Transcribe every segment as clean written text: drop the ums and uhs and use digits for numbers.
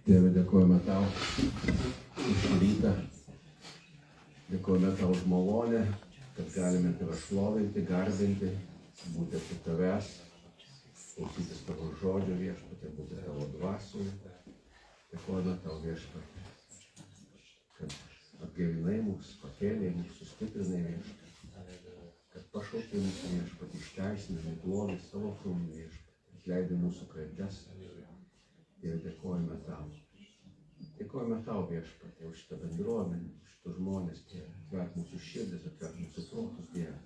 Tėve, dėkojame tau už rytą, dėkojame tau už malonę, kad galime tave šlovinti, garbinti, būti prie tavęs, klausytis tavo žodžio viešpatie, būti tavo dvasioje. Dėkojame tau viešpatie, kad atgaivinai mus, pakėlė mus, sustiprinai viešpatie, kad pašaukė mus viešpatie, išteisinai nuogai savo krauju viešpatie, atleidai mūsų klaidas. Ir dėkojame tau. Dėkojame tau viešpatie už šitą bendruomenę, už šitus žmonės, Dieve. Atverk mūsų širdis, atverk mūsų protus, Dieve.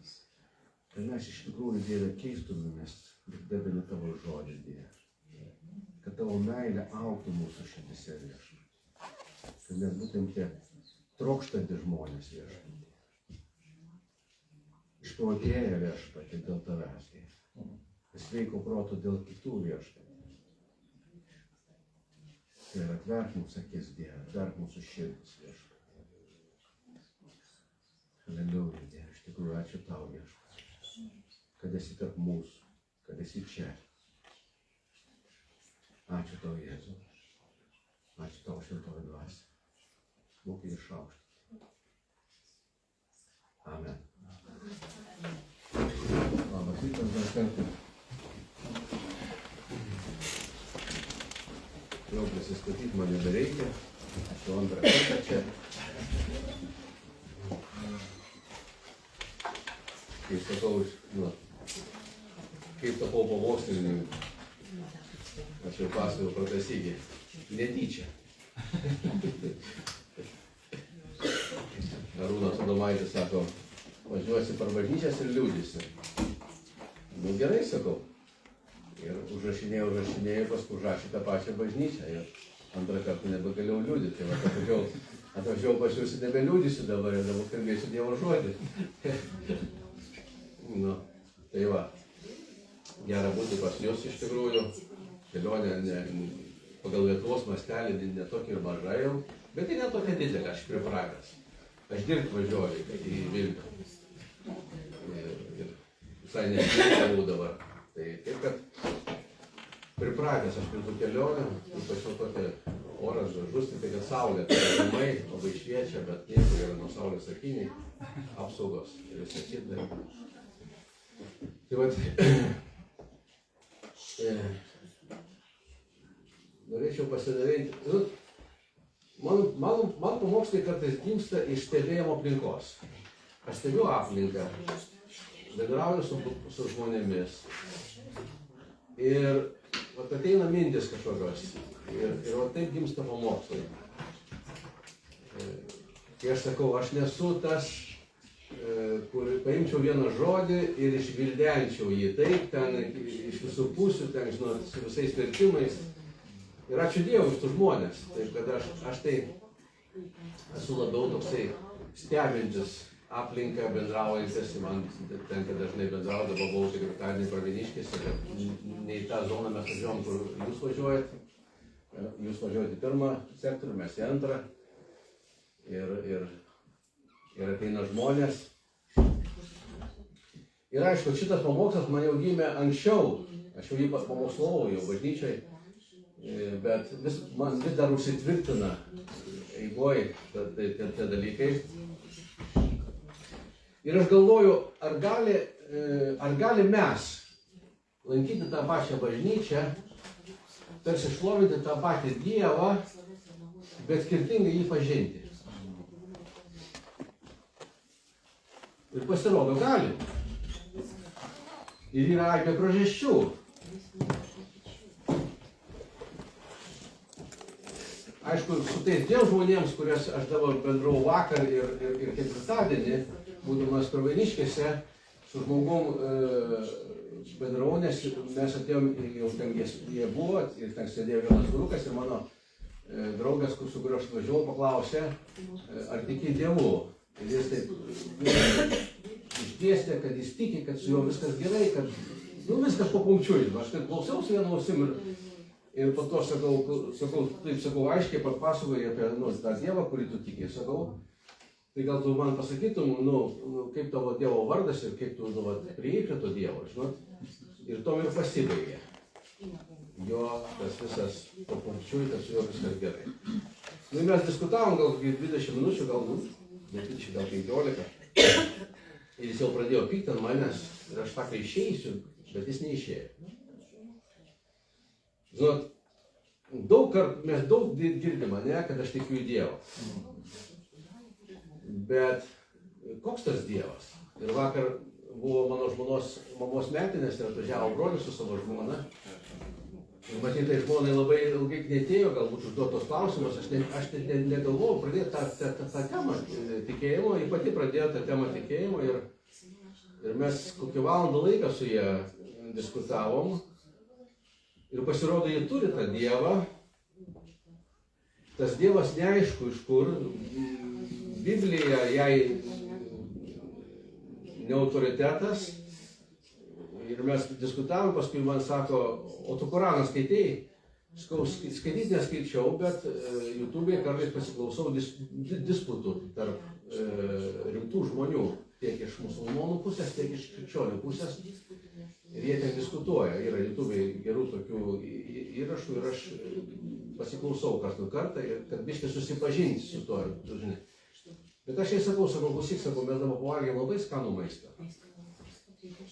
Kad mes iš tikrųjų, Dieve, keistumėmės, girdėdami tavo žodį, Dieve. Kad tavo meilė augtų mūsų širdise, viešpatie. Kad mes būtum tie trokštantys žmonės, viešpatie. Išprotėję, viešpatie, dėl tavęs, Dieve. Sveiko proto dėl kitų, viešpatie. Ir atverk mūsų akis, Dieve, atverk mūsų širdis, viešpatie. Haleliuja, Dieve, iš tikrųjų ačiū tau, viešpatie, kad esi tarp mūsų, kad esi čia. Ačiū tau, Jėzau. Ačiū tau, šventoji dvasia. Mokė išaukštinti. Amen. Labas rytas dar kartą. Jau prisistatyti man nebereikia, aš jau antrą kartą čia. Kaip sakau, kaip tapau pamokslininku, aš jau pasakojau pratasygį, netyčia. Arūnas Adomaitis sako, važiuosi per bažnyčias ir liūdysi. Nu gerai, sakau. Ir užrašinėjau, paskui užrašė tą pačią bažnyčią ir antrą kartą nebegalėjau liūdyti. Tai atvažiavau pas jūs ir nebeliūdysiu dabar ir dabar kalbėsiu Dievo žodį. Nu, tai va, gera būti pas jūs iš tikrųjų. Kelionė pagal Lietuvos mastelį ne tokia ir maža jau, bet tai ne tokia didelė, aš pripratęs. Aš dirbti važiuoju į Vilnių. Ir visai nežinau dabar. Tai taip, kad pripratęs aš prie tų kelionių, ypač jau tokia oras gražus, tai kad saulė, tai žemai, labai šviečia, bet niekur yra nuo saulės akiniai, apsaugos ir visą kitą. Tai vat, norėčiau pasidaryti, man pamokslai kartais gimsta iš stebėjimo aplinkos. Aš stebiu aplinką, bendrauju su žmonėmis. Ir vat ateina mintis kažkokios. Ir vat taip gimsta pamokslai. Kai aš sakau, aš nesu tas, kur paimčiau vieną žodį ir išvildenčiau jį taip, ten iš visų pusių, ten, žinot, su visais vertimais. Ir ačiū Dievui už tų žmonės. Taip, kad aš tai esu labiau toksai stebintis aplinką, bendraujantis, man tenka dažnai bendrauti, dabar buvau ketvirtadienį Pravieniškėse, bet ne į tą zoną mes važiuojam, kur jūs važiuojat. Jūs važiuojate į pirmą sektorių, mes į antrą. Ir ateina žmonės. Ir aišku, šitas pamokslas man jau gimė anksčiau. Aš jau jį pamokslovau jau bažnyčiai, bet man vis dar užsitvirtina eigoj tie dalykai. Ir aš galvoju, ar gali mes lankyti tą pačią bažnyčią, tarsi šlovinti tą patį Dievą, bet skirtingai jį pažinti. Ir pasirodo, gali. Ir yra apie priežasčių. Aišku, su tais dėl žmonėms, kurias aš dabar bendravau vakar ir ketvirtadienį, būdamas Pravieniškėse, su žmogum bendravau, nes mes atėjom, jau ten jie buvo, ir ten sėdėjo vienas vyrukas ir mano draugas, su kuriuo aš važiavau, paklausė, ar tiki Dievu. Ir jis taip išdėstė, kad jis tiki, kad su juo viskas gerai, kad viskas papunkčiui. Aš taip klausiausi vieną ausim ir po to sakau, aiškiai papasakoju apie tą Dievą, kurį tu tiki. Sakau, tai gal tu man pasakytum, kaip tavo Dievo vardas ir kaip tu priėjai prie to Dievo, žinot. Ir tom ir pasibaigė. jo tas visas papunkčiui, kad su juo viskas gerai. Nu, mes diskutavom gal 20 minučių, gal, ne 20, gal 15. Ir jis jau pradėjo pykti ant manęs ir aš sakau, išeisiu, bet jis neišėjo. Žinot, mes daug girdim mane, kad aš tikiu į Dievą. Bet koks tas Dievas? Ir vakar buvo mano žmonos mamos metinės ir atvažiavo brolis su savo žmona. Ir matyt, tai žmonai labai ilgai knietėjo, galbūt užduotos klausimus, aš negalvojau pradėti tą temą tikėjimo, ji pati pradėjo tą temą tikėjimo ir mes kokį valandą laiką su ją diskutavom ir pasirodo, jie turi tą Dievą, tas Dievas neaišku iš kur, Biblija jai ne autoritetas. Ir mes diskutavom, paskui man sako, o tu Koraną skaitėjai? Skaityti neskaičiau, bet YouTube'e kartais pasiklausau disputų tarp rimtų žmonių, tiek iš musulmonų pusės, tiek iš krikščionių pusės. Ir jie ten diskutuoja, yra YouTube'e gerų tokių įrašų ir aš pasiklausau kartu kartą, kad biškai susipažinti su to, žinai. Bet aš jai sakau, klausyk, mes dabar pavalgėm labai skanų maistą.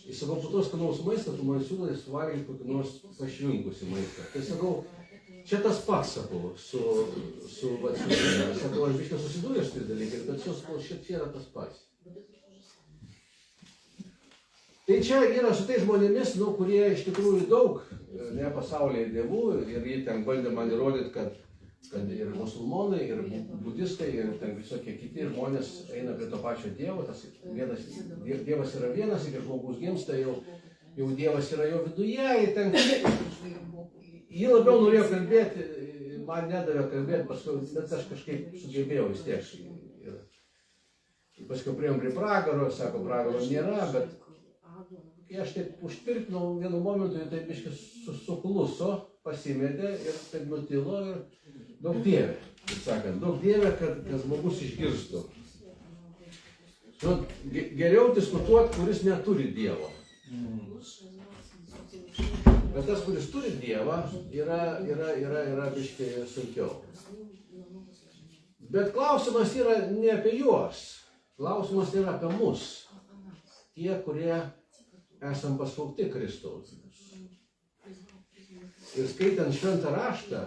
Ir sakau, po to skanaus maistą, tu man siūlai suvalgyti kokį nors pašvinkusį maistą. Tai sakau, čia tas pats, sakau, sakau, aš biškai susidūrė su tais dalykais, bet sakau, čia yra tas pats. Tai čia yra su tais žmonėmis, kurie iš tikrųjų daug, ne pasaulyje dievų, ir jie ten bandė man įrodyti, kad ir musulmonai, ir budistai, ir ten visokie kiti žmonės eina prie to pačio Dievo, tas Dievas yra vienas, ir žmogus gimsta, jau Dievas yra jo viduje, jį labiau norėjo kalbėti, man nedavė kalbėti, paskui, bet aš kažkaip sugebėjau vis tiek. Ir paskui priėjom prie pragaro, sako, pragaro nėra, bet kai aš taip užtvirtinau vienu momentu, tai biškai sukluso, pasimetė ir taip nutilo ir daug Dieve, taip sakant, daug Dieve, kad žmogus išgirstų. Geriau diskutuoti, kuris neturi Dievo. Bet tas, kuris turi Dievą, yra biškai sunkiau. Bet klausimas yra ne apie juos, klausimas yra apie mus. Tie, kurie esam pašaukti Kristaus. Ir skaitant šventą raštą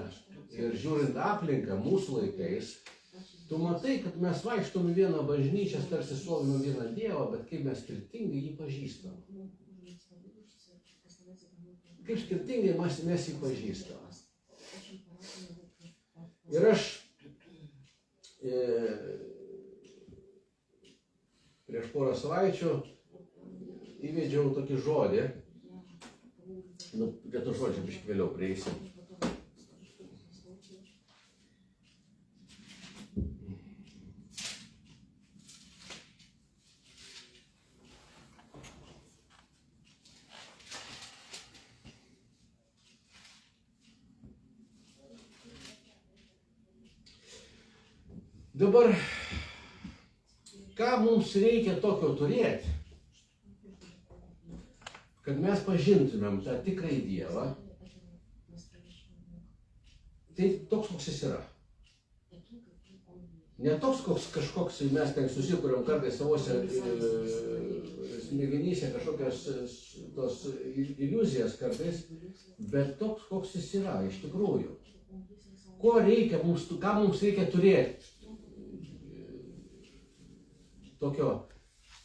ir žiūrint aplinką mūsų laikais, tu matai, kad mes vaikštom į vieną bažnyčią, tarsi šlovinam vieną Dievą, bet kaip mes skirtingai jį pažįstam. Kaip skirtingai mes jį pažįstam. Ir aš prieš porą savaičių įvedžiau tokį žodį, prie to žodžio biškį vėliau prieisim. Dabar, ką mums reikia tokio turėti, kad mes pažintumėm tą tikrąjį Dievą, tai toks, koks jis yra. Ne toks, kažkoks mes ten susikuriam kartais savose smegenyse kažkokias tos iliuzijas kartais, bet toks, koks jis yra iš tikrųjų. Ko reikia mums, ką mums reikia turėti? Tokio,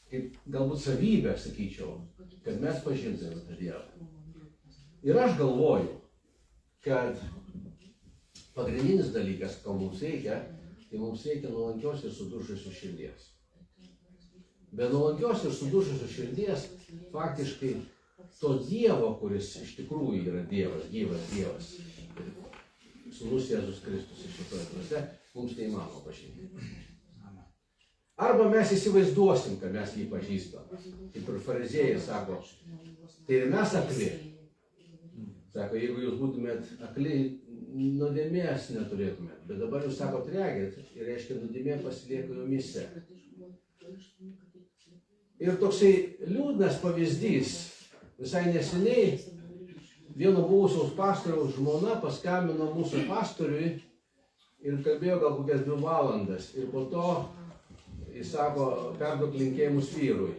kaip galbūt savybę, sakyčiau, kad mes pažintume tą Dievą. Ir aš galvoju, kad pagrindinis dalykas, ko mums reikia, tai mums reikia nuolankios ir sudužusios širdies. Be nuolankios ir sudužusios širdies, faktiškai to Dievo, kuris iš tikrųjų yra Dievas, gyvas Dievas, Sūnus Jėzus Kristus iš šitoje dvasia, mums neįmanoma pažinti. Arba mes įsivaizduosim, kad mes jį pažįstam. Kaip ir fariziejai sako, tai ir mes akli. Sako, jeigu jūs būtumėt akli, nuodėmės neturėtumėt. Bet dabar jūs sakot, regit, ir reiškia, nuodėmė pasilieka jumise. Ir toksai liūdnas pavyzdys, visai neseniai vieno buvusiaus pastoriaus žmona paskambino mūsų pastoriui ir kalbėjo gal kokias 2 valandas. Ir po to jis sako, perduok linkėjimus vyrui.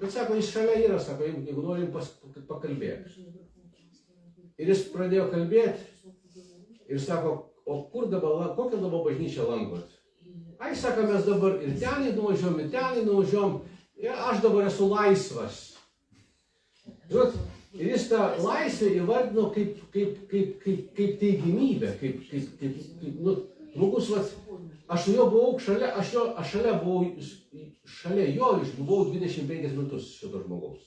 Bet sako, jis šalia yra, sako, jeigu norim pakalbėti. Ir jis pradėjo kalbėti ir sako, o kokią dabar bažnyčią lankot? Ai, sako, mes dabar ir ten nuvažiuom, ir aš dabar esu laisvas. Žinot, ir jis tą laisvę įvardino kaip teigimybę, žmogus, aš su juo buvau šalia jo išbuvau 25 metus šito žmogaus.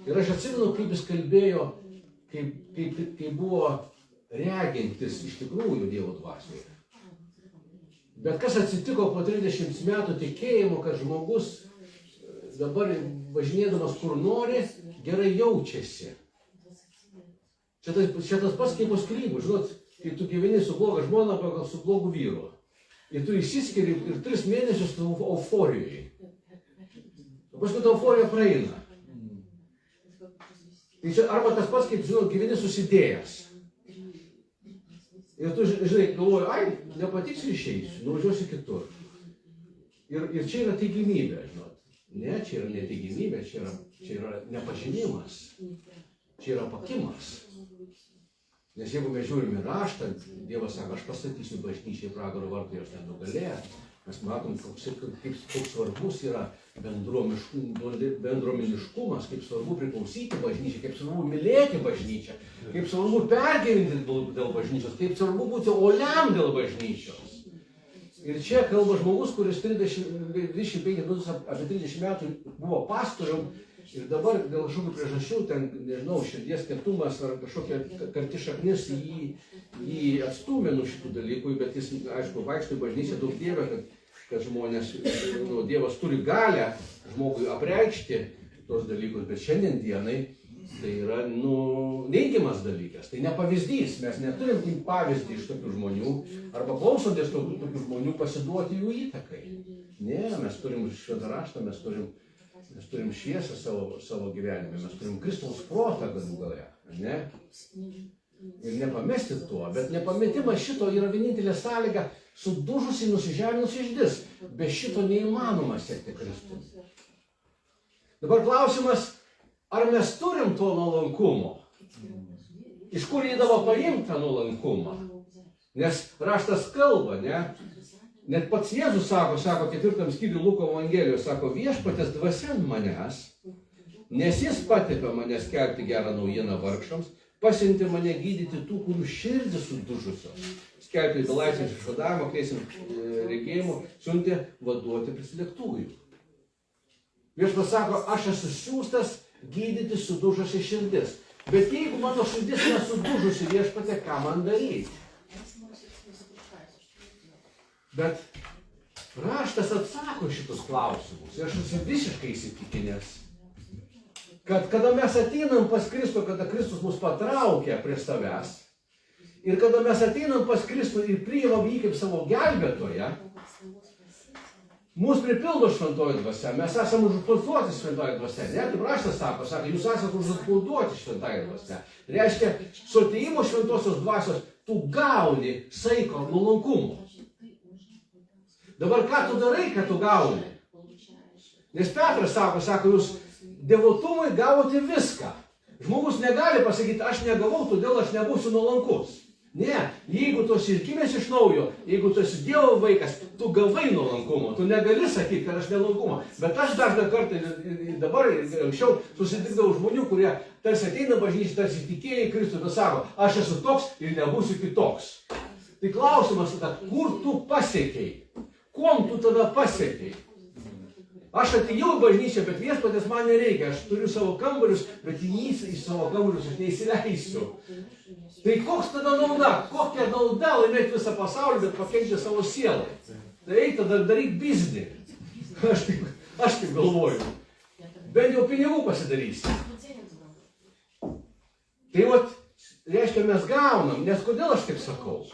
Ir aš atsimenu, kaip jis kalbėjo, kaip buvo regintis iš tikrųjų Dievo dvasioje. Bet kas atsitiko po 30 metų tikėjimo, kad žmogus dabar važinėdamas kur nori, gerai jaučiasi. Čia tas pats kaip po skyrybų, žinot, kai tu gyveni su bloga žmona, su blogu vyru. Ir tu išsiskiri ir 3 mėnesius tu euforijoje. Paskui ta euforija praeina. Tai čia arba tas pats kaip, žinot, gyveni susidėjęs. Ir tu, žinai, galvoji, ai, nepatiksiu išeisiu, nuvažiuosiu kitur. Ir čia yra teigimybė, žinot. Ne, čia yra neteigimybė, čia yra nepažinimas. Čia yra pakimas. Nes jeigu mes žiūrime raštą, Dievas sako, aš pastatysiu bažnyčiai pragaro vartų, jos nenugalės. Mes matom, koks svarbus yra bendruomeniškumas, kaip svarbu priklausyti bažnyčiai, kaip svarbu mylėti bažnyčią, kaip svarbu pergyventi dėl bažnyčios, kaip svarbu būti oliam dėl bažnyčios. Ir čia kalba žmogus, kuris 25 metus, apie 30 metų buvo pastorium ir dabar dėl kažkokių priežasčių, ten, nežinau, širdies kietumas ar kažkokia karti šaknis jį atstūmė nuo šitų dalykų, bet jis, aišku, vaikšto į bažnyčią daug Dievę, kad žmonės, Dievas turi galę žmogui apreikšti tos dalykus, bet šiandien dienai tai yra, neigiamas dalykas, tai ne pavyzdys, mes neturim imti pavyzdį iš tokių žmonių, arba klausomės tokių žmonių pasiduoti jų įtakai. Ne, mes turim šventą raštą, mes turim šviesą savo gyvenime, mes turim Kristaus protą galų gale, ne? Ir nepamesti to, bet nepametimas šito yra vienintelė sąlyga sudužusi, nusižeminusi širdis. Be šito neįmanoma sekti Kristų. Dabar klausimas, ar mes turim to nuolankumo? Iš kur jį dabar paimti tą nuolankumą? Nes raštas kalba, ne? Net pats Jėzus sako 4 skyriui Luko Evangelijos, sako, viešpatės dvasia ant manęs, nes jis patepė mane skelbti gerą naujieną vargšams, pasiuntė mane gydyti tų, kurių širdis sudužusios, skelbti belaisvės išvadavimą, keisim regėjimų, siuntė vaduoti prislėgtųjų. Viešpats sako, aš esu siųstas gydyti sudužusi širdis. Bet jeigu mano širdis nesudužusi, viešpatė, ką man daryti? Bet raštas atsako šitus klausimus. Ir aš esu visiškai įsitikinęs, kad kada mes ateinam pas Kristų, kada Kristus mus patraukia prie savęs, ir kada mes ateinam pas Kristų ir priimam jį kaip savo gelbėtoją, mus pripildo šventoji dvasia, mes esame užpilduoti šventoji dvasia. Ne, kaip raštas sako, jūs esate užpilduoti šventoji dvasia. Reiškia, su atėjimu šventosios dvasios tu gauni saiko nuolankumo. Dabar ką tu darai, kad tu gauni? Nes Petras sako, jūs devotumui gavote viską. Žmogus negali pasakyti, aš negavau, todėl aš nebūsiu nuolankus. Ne, jeigu tu esi gimęs iš naujo, jeigu tu esi Dievo vaikas, tu gavai nuolankumo. Tu negali sakyti, kad aš nelankumo. Bet aš dažną kartą dabar anksčiau susitikdavau žmonių, kurie tarsi ateina bažnyčiai, tarsi tikėjai Kristų, bet sako, aš esu toks ir nebūsiu kitoks. Tai klausimas tada, kur tu pasiekei? Kuom tu tada pasiekei? Aš atėjau į bažnyčią, bet viešpatės man nereikia. Aš turiu savo kambarius, bet į savo kambarius aš neįsileisiu. Tai koks tada nauda? Kokia nauda laimėti visą pasaulį, bet pakenkti savo sielą? Tai eik tada daryk biznį. Aš taip galvoju. Bent jau pinigų pasidarysi. Tai vat, reiškia, mes gaunam. Nes kodėl aš taip sakau?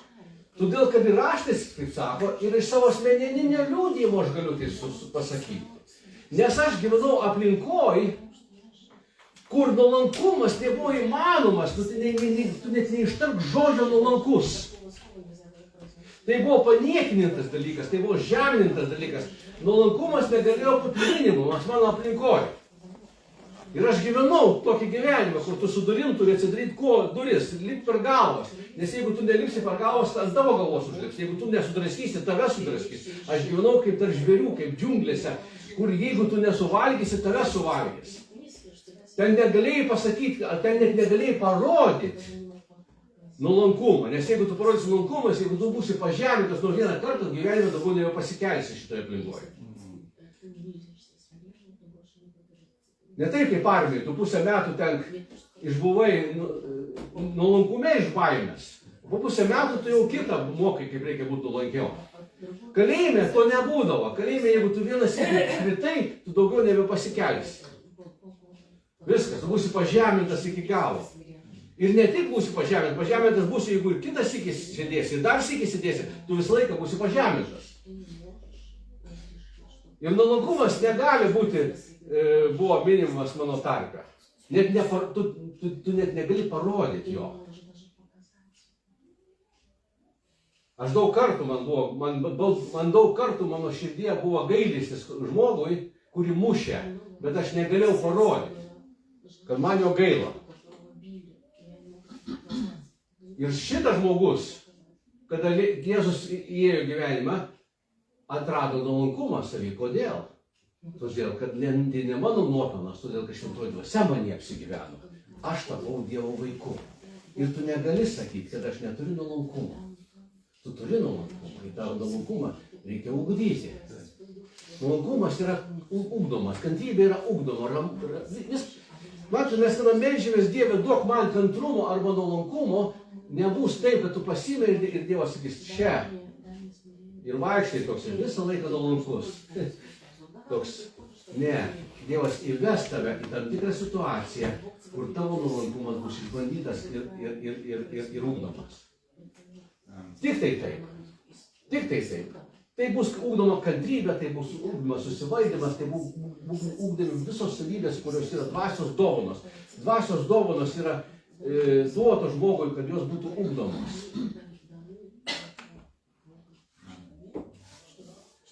Todėl, kad ir raštas, kaip sako, ir iš savo asmeninio liudijimo aš galiu tai pasakyti. Nes aš gyvenau aplinkoj, kur nuolankumas nebuvo įmanomas, tu net neištark žodžio nuolankus. Tai buvo paniekinintas dalykas, tai buvo žeminantis dalykas. Nuolankumas negalėjo būti minimumas mano aplinkoje. Ir aš gyvenau tokį gyvenimą, kur tu su durim turi atsidaryti duris, lipti per galvas. Nes jeigu tu nelipsi per galvas, ant tavo galvos užlips. Jeigu tu nesudraskysi, tave sudraskys. Aš gyvenau kaip tarp žvėrių, kaip džiunglėse, kur jeigu tu nesuvalgysi, tave suvalgys. Ten negalėjai pasakyti, ten net negalėjai parodyti nuolankumą. Nes jeigu tu parodysi nuolankumą, jeigu tu būsi pažemintas nors vieną kartą, gyvenime daugiau nebepasikelsi šitoje aplinkoje. Ne taip kaip armijai, tu pusę metų ten išbuvai nuolankume iš baimės. Po pusę metų tu jau kitą mokai, kaip reikia būti nuolankiau. Kalėjime to nebūdavo. Kalėjime, jeigu tu vienas kritai, tu daugiau nebepasikelsi. Viskas, tu būsi pažemintas iki galo. Ir ne tik būsi pažemintas būsi, jeigu ir kitas sykis sėdėsi, ir dar sykis sėdėsi, tu visą laiką būsi pažemintas. Ir nuolankumas negali būti, buvo minimumas mano tarpe. Tu net negali parodyti jo. Aš daug kartų man daug kartų mano širdie buvo gailestis žmogui, kurį mušė, bet aš negalėjau parodyti, kad man jo gaila. Ir šitas žmogus, kada Jėzus įėjo gyvenimą, atrado nuolankumą savį. Kodėl? Todėl, kad tai ne mano nuopelnas, todėl, kad šventoji dvasia manyje apsigyveno. Aš tapau Dievo vaiku. Ir tu negali sakyti, kad aš neturiu nuolankumo. Tu turi nuolankumą. Ir tavo nuolankumą reikia ugdyti. Nuolankumas yra ugdomas, kantrybė yra ugdoma. Matai, mes kada meldžiamės, Dieve, duok man kantrumo arba nuolankumo, nebus taip, kad tu pasiimi ir Dievas sakys, čia. Ir vaikštai toks ir visą laiką nuolankus. Toks, ne, Dievas įves tave į tam tikrą situaciją, kur tavo nuolankumas bus išbandytas ir ugdomas. Tik tai taip. Tik tai taip. Tai bus ugdoma kantrybė, tai bus ugdomas susivaldymas, tai bus ugdomi visos savybės, kurios yra dvasios dovanos. Dvasios dovanos yra duotos žmogui, kad jos būtų ugdomos.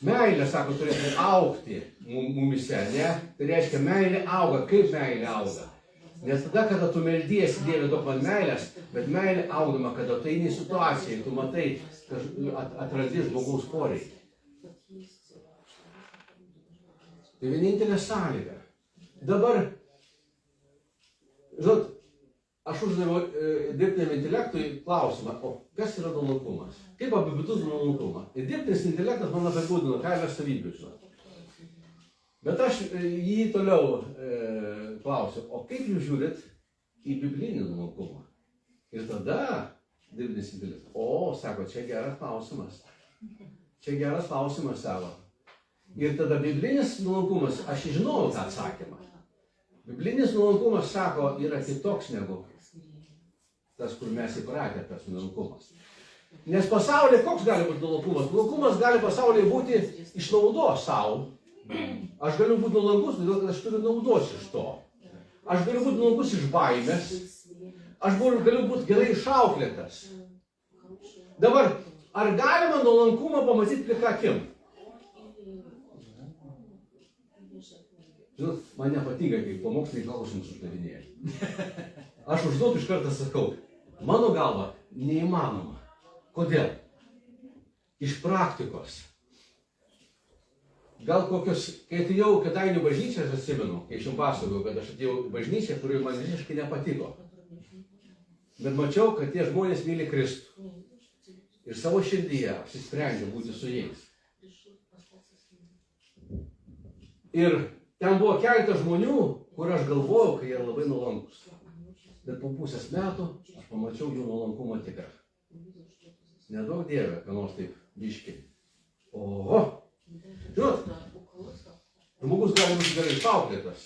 Meilė, sako, turėtų augti mumise, ne? Tai reiškia, meilė auga. Kaip meilė auga? Nes tada, kada tu meldiesi, Dieve, duok man meilės, bet meilė augdama, kada tu eini į situaciją, tu matai, atrandi žmogaus poreikį. Tai vienintelė sąlyga. Dabar, žinot, aš uždaviau dirbtiniam intelektui klausimą, o kas yra nuolankumas? Kaip apibūdinti nuolankumą? Ir dirbtinis intelektas man apibūdino keletą savybių, žinot. Bet aš jį toliau klausiu, o kaip jūs žiūrit į biblinį nuolankumą? Ir tada dirbtinis intelektas, sako, čia geras klausimas. Čia geras klausimas savo. Ir tada biblinis nuolankumas, aš žinojau tą atsakymą. Biblinis nuolankumas, sako, yra kitoks negu tas, kur mes įpratę, tas nuolankumas. Nes pasaulyje koks gali būti nuolankumas? Nuolankumas gali pasaulyje būti iš naudos savo. Aš galiu būti nuolankus, todėl kad aš turiu naudos iš to. Aš galiu būti nuolankus iš baimės. Aš galiu būti gerai išauklėtas. Dabar, ar galima nuolankumą pamatyti plika akim? Žinot, man nepatinka, kai pamokslininkai klausimus uždavinėja. Aš užduodu iš kartą sakau, mano galva neįmanoma. Kodėl? Iš praktikos. Gal kokios, kai atėjau Kėdainių bažnyčią, aš atsimenu, kai aš jums pasakojau, kad aš atėjau bažnyčią, kurioje man visiškai nepatiko. Bet mačiau, kad tie žmonės myli Kristų. Ir savo širdyje apsisprendžia būti su jais. Ir ten buvo keletas žmonių, kur aš galvojau, kad jie yra labai nuolankus. Bet po pusės metų aš pamačiau jų nuolankumą tikrą. Nedaug Dieve, ką nors taip biški. Oho! Žinot, žmogus gali būti gerai išauklėtas,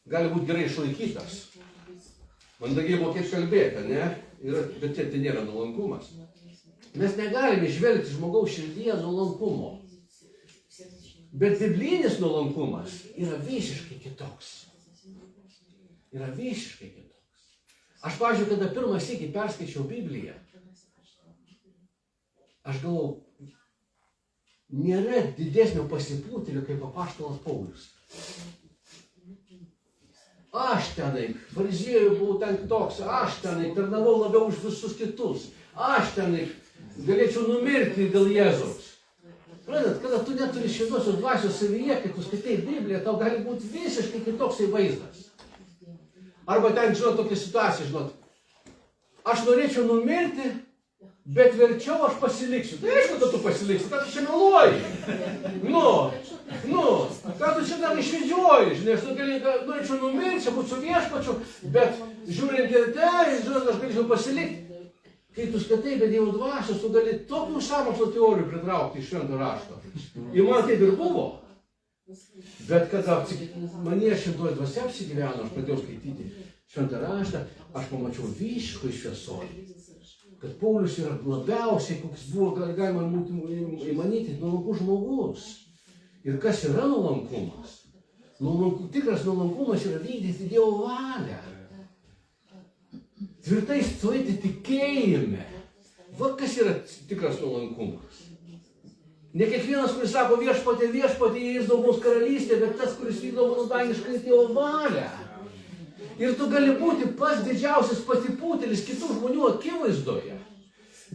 gali būti gerai išlaikytas. Mandagiai mokėti kalbėti, ne? Bet tai nėra nuolankumas. Mes negalime išvelgti žmogaus širdyje nuolankumo. Bet biblinis nuolankumas yra visiškai kitoks. yra visiškai kitoks. Aš, pavyzdžiui, kada pirmą sykį perskaičiau Bibliją, aš galvojau, nėra didesnio pasipūtėlio kaip apaštalas Paulius. Aš tenai, fariziejų buvau ten toks, aš tenai tarnavau labiau už visus kitus, aš tenai galėčiau numirti dėl Jėzaus. Pradėt, kada tu neturi šventosios dvasios savyje, kai tu skaitai Bibliją, tau gali būti visiškai kitoksai vaizdas. Arba ten, žinot, tokia situacija, žinot, aš norėčiau numirti, bet verčiau aš pasiliksiu. Tai aišku, kad tu pasiliksi, kad tu čia meluoji. Ką tu čia dar išvedžioji, žinai, aš norėčiau numirti, čia būtų su viešpačiu, bet žiūrint ir tai, žinot, aš galėčiau pasilikti. Kai tu skaitai be Dievo dvasios, tu gali tokių sąmokslo teorijų pritraukti iš švento rašto. Ir man taip ir buvo. Bet kada manie šventoji dvasia apsigyveno, aš pradėjau skaityti šventą raštą, aš pamačiau visiškai šviesoj, kad Paulius yra labiausiai, koks buvo, galima įmanyti, nuolankus žmogus. Ir kas yra nuolankumas? Tikras nuolankumas yra vykdyti Dievo valią. Tvirtai stovėti tikėjime. Va kas yra tikras nuolankumas. Ne kiekvienas, kuris sako viešpatie, jis dangaus karalystė, bet tas, kuris vykdo mano dangišką Dievo valią. Ir tu gali būti pats didžiausias pasipūtėlis kitų žmonių akivaizdoje.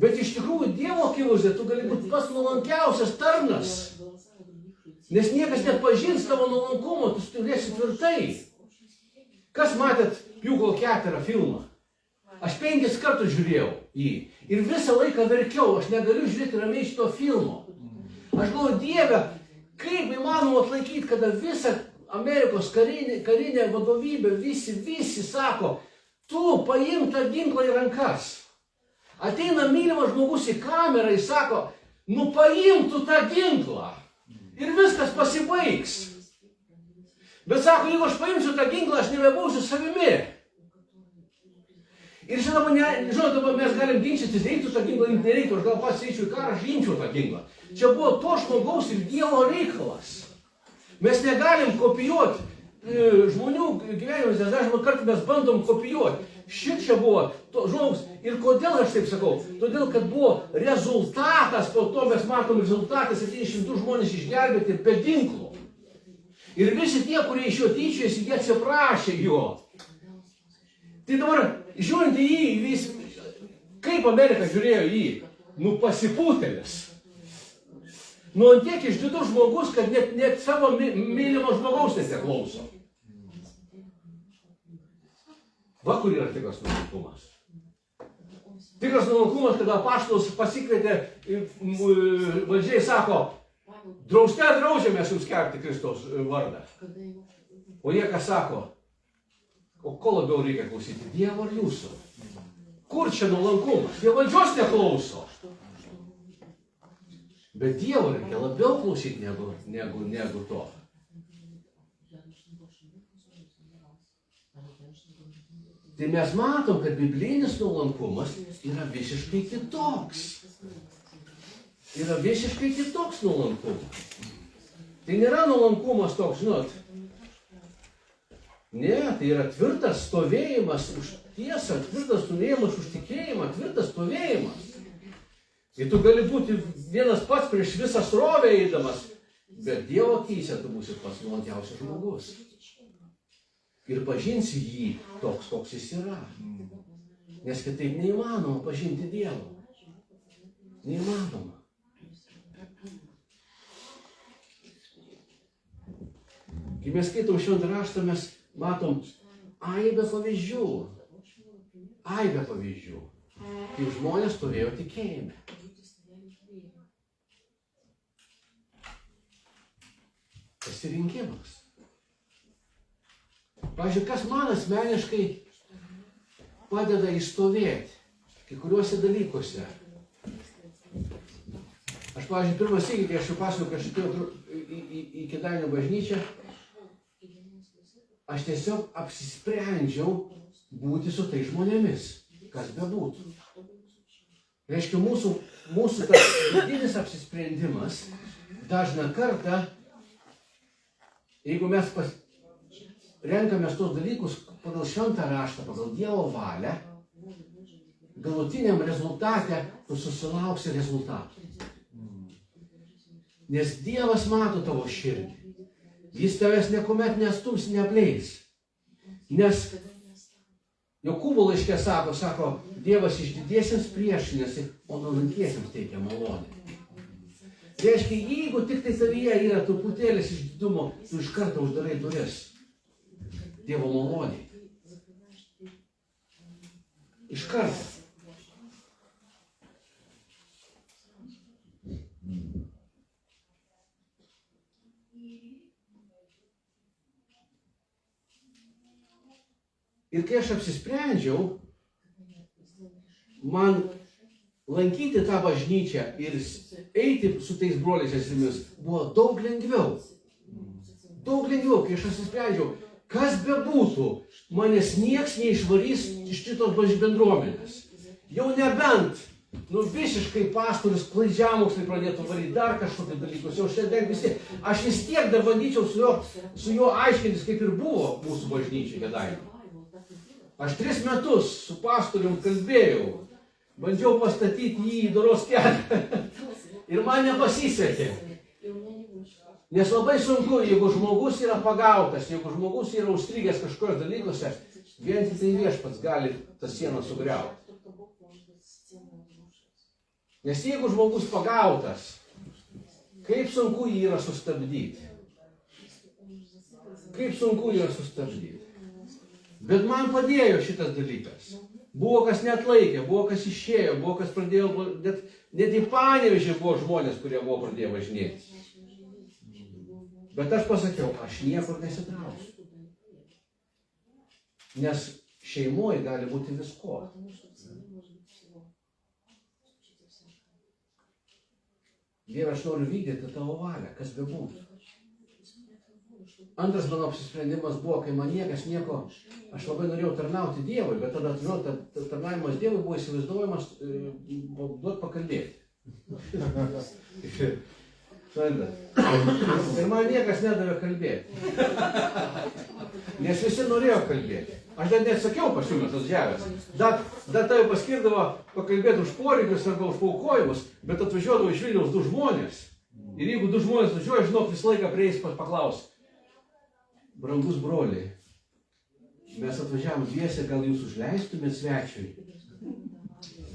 Bet iš tikrųjų Dievo akivaizdoje tu gali būti pats nuolankiausias tarnas. Nes niekas nepažins tavo nuolankumo, tu stovėsi tvirtai. Kas matėt Pjūklo keterą filmą? Aš 5 kartus žiūrėjau jį ir visą laiką verkiau, aš negaliu žiūrėti ramiai šito filmo. Aš galvoju, Dieve, kaip įmanoma atlaikyti, kada visa Amerikos karinė vadovybė, visi sako, tu paimk tą ginklą į rankas. Ateina mylimas žmogus į kamerą ir sako, nu paimk tu tą ginklą ir viskas pasibaigs. Bet sako, jeigu aš paimsiu tą ginklą, aš nebebūsiu savimi. Ir žinoma, dabar mes galim ginčytis, reiktų tą ginklą, nereiktų, aš gal pats eičiau į karą, aš imčiau tą ginklą. Čia buvo to žmogaus ir Dievo reikalas. Mes negalim kopijuoti žmonių gyvenimus, nes dažnai kartą mes bandom kopijuoti. Šičia buvo to žmogus. Ir kodėl aš taip sakau? Todėl, kad buvo rezultatas, po to mes matom rezultatas, 700 žmonės išgelbėti be ginklų. Ir visi tie, kurie iš jo tyčiojasi, jie atsiprašė jo. Tai dabar, žiūrint į jį, kaip Amerika žiūrėjo į jį? Nu pasipūtėlis. Nu antiek išdidus žmogus, kad net savo mylimo žmogaus nesiklauso. Va, kur yra tikras nuolankumas. Tikras nuolankumas, kada apaštalas pasikvietė, valdžiai sako, draudžiame jums skelbti Kristaus vardą. O jie ką sako? O ko labiau reikia klausyti? Dievo ar jūsų? Kur čia nuolankumas? Jie valdžios neklauso. Bet Dievo reikia labiau klausyti negu to. Tai mes matom, kad biblinis nuolankumas yra visiškai kitoks. Yra visiškai kitoks nuolankumas. Tai nėra nuolankumas toks, žinot. Ne, tai yra tvirtas stovėjimas už tiesą, tvirtas stovėjimas už tikėjimą, tvirtas stovėjimas. Ir tu gali būti vienas pats prieš visą srovę eidamas, bet Dievo akyse tu būsi pats nuolankiausias žmogus. Ir pažinsi jį toks, koks jis yra. Nes kitaip neįmanoma pažinti Dievo. Neįmanoma. Kai mes skaitom šventą raštą, mes matom aibę pavyzdžių. Aibę pavyzdžių. Kaip žmonės stovėjo tikėjime. Pasirinkimas. Pavyzdžiui, kas man asmeniškai padeda išstovėti kai kuriuose dalykuose. Aš, pavyzdžiui, pirmas sykį, kai aš jau pasakojau, kai aš atėjau į Kėdainių bažnyčią, aš tiesiog apsisprendžiau būti su tais žmonėmis, kas bebūtų. Reiškia, mūsų tas vidinis apsisprendimas dažną kartą, jeigu mes renkamės tos dalykus pagal šventą raštą, pagal Dievo valią, galutiniam rezultate tu susilauksi rezultatų. Nes Dievas mato tavo širdį. Jis tavęs niekuomet nestums, neapleis. Nes Jokūbo laiške sako, Dievas išdidiesiems priešinasi, o nuolankiesiems teikia malonę. Tai reiškia, jeigu tik tai tavyje yra truputėlis išdidumo, tu iš karto uždarai duris Dievo malonei. Iš karto. Ir kai aš apsisprendžiau, man lankyti tą bažnyčią ir eiti su tais broliais seserimis buvo daug lengviau. Daug lengviau, kai aš apsisprendžiau, kas bebūtų, manęs nieks neišvarys iš šitos bendruomenės. Jau nebent, visiškai pastorius klaidžiamokslai pradėtų varyti dar kažkokius dalykus, jau šiandien visi, aš vis tiek dar bandyčiau su juo aiškintis, kaip ir buvo mūsų bažnyčiai Kėdainių. Aš 3 metus su pastorium kalbėjau, bandžiau pastatyti jį į doros kelią ir man nepasisekė. Nes labai sunku, jeigu žmogus yra pagautas, jeigu žmogus yra užstrigęs kažkokios dalykuose, vien tik tai Viešpats gali tas sienas sugriauti. Nes jeigu žmogus pagautas, kaip sunku jį yra sustabdyti. Kaip sunku jį yra sustabdyti. Bet man padėjo šitas dalykas. Buvo kas neatlaikė, buvo kas išėjo, buvo kas pradėjo, net į Panevėžį buvo žmonės, kurie buvo pradėję važinėti. Bet aš pasakiau, aš niekur nesitrauksiu. Nes šeimoje gali būti visko. Dieve, aš noriu vykdyti tavo valią, kas bebūtų. Antras mano apsisprendimas buvo, kai man niekas nieko, aš labai norėjau tarnauti Dievui, bet tada tarnavimas Dievui buvo įsivaizduojamas duot pakalbėti. Ir man niekas nedavė kalbėti. Nes visi norėjo kalbėti. Aš dar neatsakiau pasiūlymą tos žemės. Dar tai paskirdavo pakalbėti už poreikius arba už paukojimus, bet atvažiuodavo iš Vilniaus 2 žmonės. Ir jeigu 2 žmonės važiuoja, žinok, visą laiką prieis paklaus. Brangus broliai, mes atvažiavom dviese, gal jūs užleistumėt svečiui?